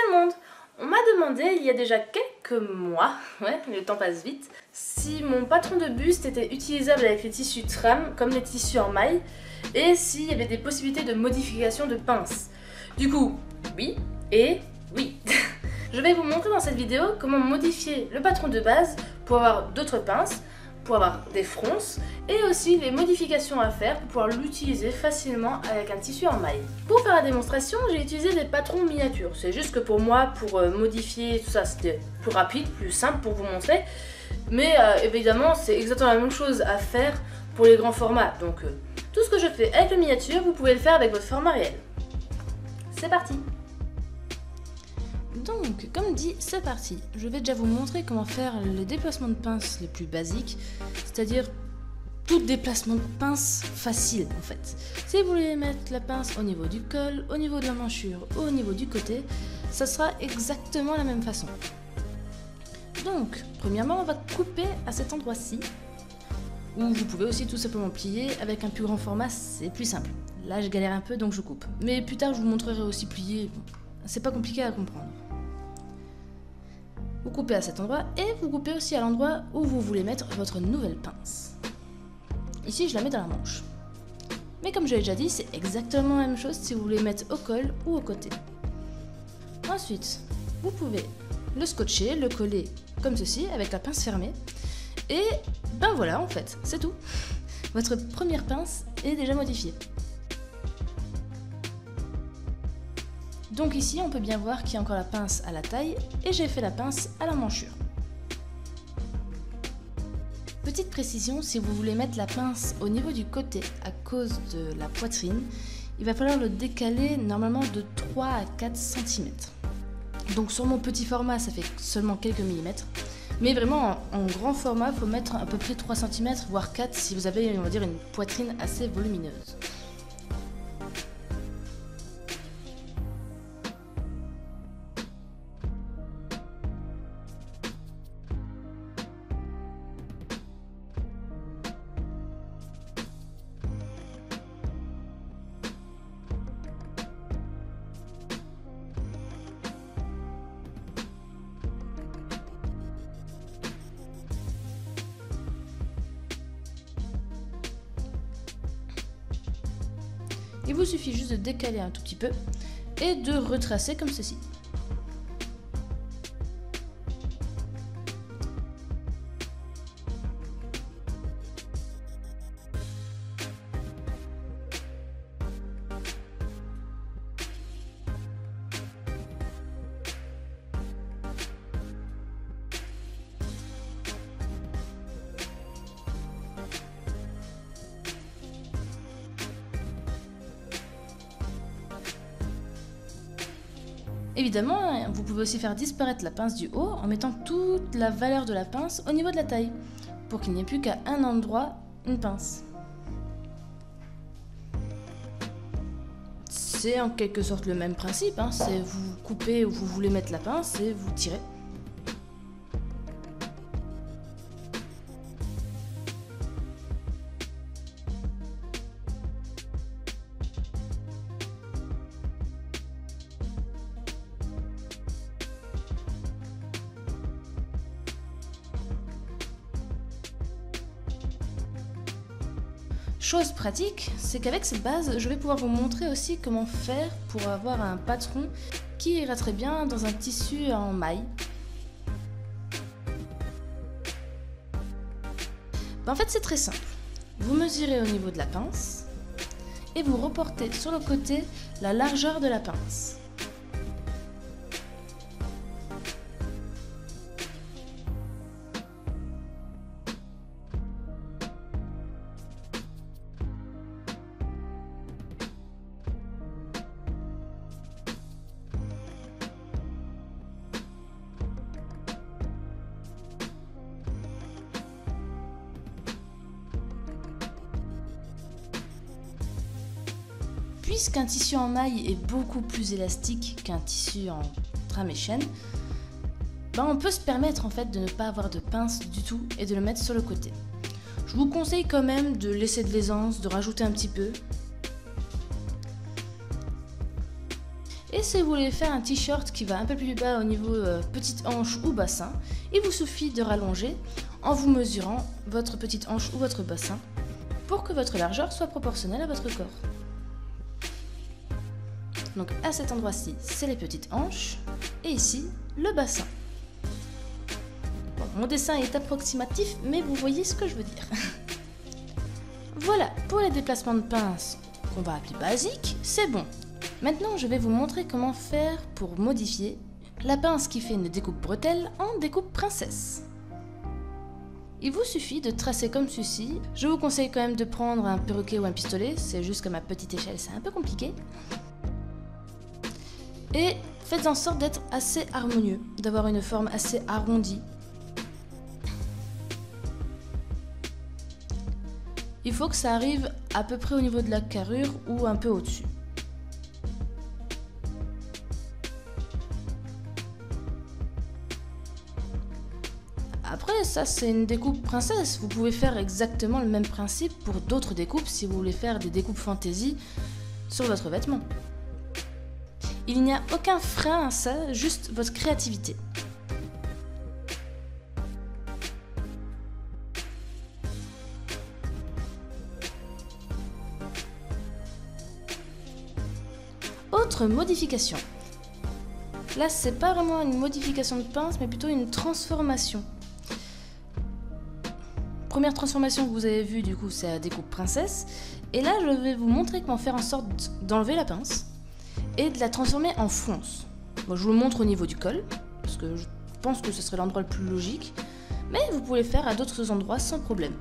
le monde! On m'a demandé il y a déjà quelques mois, ouais, le temps passe vite, si mon patron de buste était utilisable avec les tissus tram comme les tissus en maille et s'il y avait des possibilités de modification de pince. Du coup, oui et oui. Je vais vous montrer dans cette vidéo comment modifier le patron de base pour avoir d'autres pinces, pour avoir des fronces et aussi les modifications à faire pour pouvoir l'utiliser facilement avec un tissu en maille. Pour faire la démonstration, j'ai utilisé des patrons miniatures. C'est juste que pour moi, pour modifier tout ça, c'était plus rapide, plus simple pour vous montrer. Mais évidemment, c'est exactement la même chose à faire pour les grands formats. Donc tout ce que je fais avec le miniature, vous pouvez le faire avec votre format réel. C'est parti! Donc, comme dit, c'est parti. Je vais déjà vous montrer comment faire les déplacements de pince les plus basiques, c'est-à-dire tout déplacement de pince facile en fait. Si vous voulez mettre la pince au niveau du col, au niveau de la manchure ou au niveau du côté, ça sera exactement la même façon. Donc, premièrement, on va couper à cet endroit-ci, ou vous pouvez aussi tout simplement plier avec un plus grand format, c'est plus simple. Là, je galère un peu donc je coupe. Mais plus tard, je vous montrerai aussi plier, c'est pas compliqué à comprendre. Vous coupez à cet endroit et vous coupez aussi à l'endroit où vous voulez mettre votre nouvelle pince. Ici, je la mets dans la manche. Mais comme je l'ai déjà dit, c'est exactement la même chose si vous voulez mettre au col ou au côté. Ensuite, vous pouvez le scotcher, le coller comme ceci avec la pince fermée. Et ben voilà, en fait, c'est tout. Votre première pince est déjà modifiée. Donc ici, on peut bien voir qu'il y a encore la pince à la taille et j'ai fait la pince à la manchure. Petite précision, si vous voulez mettre la pince au niveau du côté à cause de la poitrine, il va falloir le décaler normalement de 3 à 4 cm. Donc sur mon petit format, ça fait seulement quelques millimètres. Mais vraiment, en grand format, il faut mettre à peu près 3 cm, voire 4 si vous avez, on va dire, une poitrine assez volumineuse. Il vous suffit juste de décaler un tout petit peu et de retracer comme ceci. Évidemment, vous pouvez aussi faire disparaître la pince du haut en mettant toute la valeur de la pince au niveau de la taille, pour qu'il n'y ait plus qu'à un endroit une pince. C'est en quelque sorte le même principe, hein, c'est vous coupez où vous voulez mettre la pince et vous tirez. Chose pratique, c'est qu'avec cette base, je vais pouvoir vous montrer aussi comment faire pour avoir un patron qui ira très bien dans un tissu en maille. En fait, c'est très simple. Vous mesurez au niveau de la pince et vous reportez sur le côté la largeur de la pince. Puisqu'un tissu en maille est beaucoup plus élastique qu'un tissu en trame et chaîne, on peut se permettre en fait de ne pas avoir de pince du tout et de le mettre sur le côté. Je vous conseille quand même de laisser de l'aisance, de rajouter un petit peu. Et si vous voulez faire un t-shirt qui va un peu plus bas au niveau petite hanche ou bassin, il vous suffit de rallonger en vous mesurant votre petite hanche ou votre bassin pour que votre largeur soit proportionnelle à votre corps. Donc à cet endroit-ci, c'est les petites hanches et ici, le bassin. Bon, mon dessin est approximatif, mais vous voyez ce que je veux dire. Voilà, pour les déplacements de pince qu'on va appeler basiques, c'est bon. Maintenant, je vais vous montrer comment faire pour modifier la pince qui fait une découpe bretelle en découpe princesse. Il vous suffit de tracer comme ceci. Je vous conseille quand même de prendre un perroquet ou un pistolet, c'est juste qu'à ma petite échelle, c'est un peu compliqué. Et faites en sorte d'être assez harmonieux, d'avoir une forme assez arrondie. Il faut que ça arrive à peu près au niveau de la carrure ou un peu au-dessus. Après, ça c'est une découpe princesse. Vous pouvez faire exactement le même principe pour d'autres découpes si vous voulez faire des découpes fantaisie sur votre vêtement. Il n'y a aucun frein à ça, juste votre créativité. Autre modification. Là, c'est pas vraiment une modification de pince, mais plutôt une transformation. Première transformation que vous avez vue, du coup, c'est la découpe princesse. Et là, je vais vous montrer comment faire en sorte d'enlever la pince et de la transformer en fronce. Bon, je vous le montre au niveau du col, parce que je pense que ce serait l'endroit le plus logique, mais vous pouvez le faire à d'autres endroits sans problème.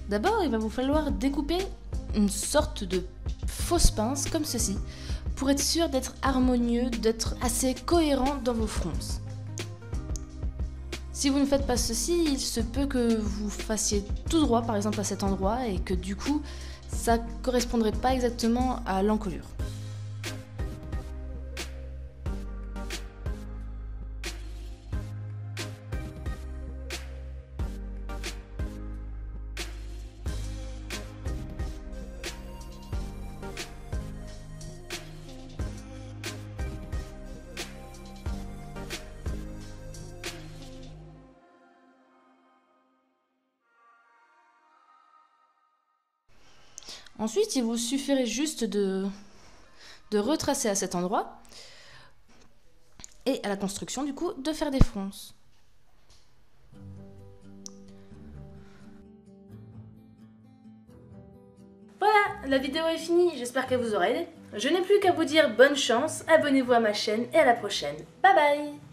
D'abord, il va vous falloir découper une sorte de fausse pince comme ceci, pour être sûr d'être harmonieux, d'être assez cohérent dans vos fronces. Si vous ne faites pas ceci, il se peut que vous fassiez tout droit par exemple à cet endroit et que du coup ça correspondrait pas exactement à l'encolure. Ensuite, il vous suffirait juste de retracer à cet endroit et à la construction du coup de faire des fronces. Voilà, la vidéo est finie, j'espère qu'elle vous aura aidé. Je n'ai plus qu'à vous dire bonne chance, abonnez-vous à ma chaîne et à la prochaine. Bye bye!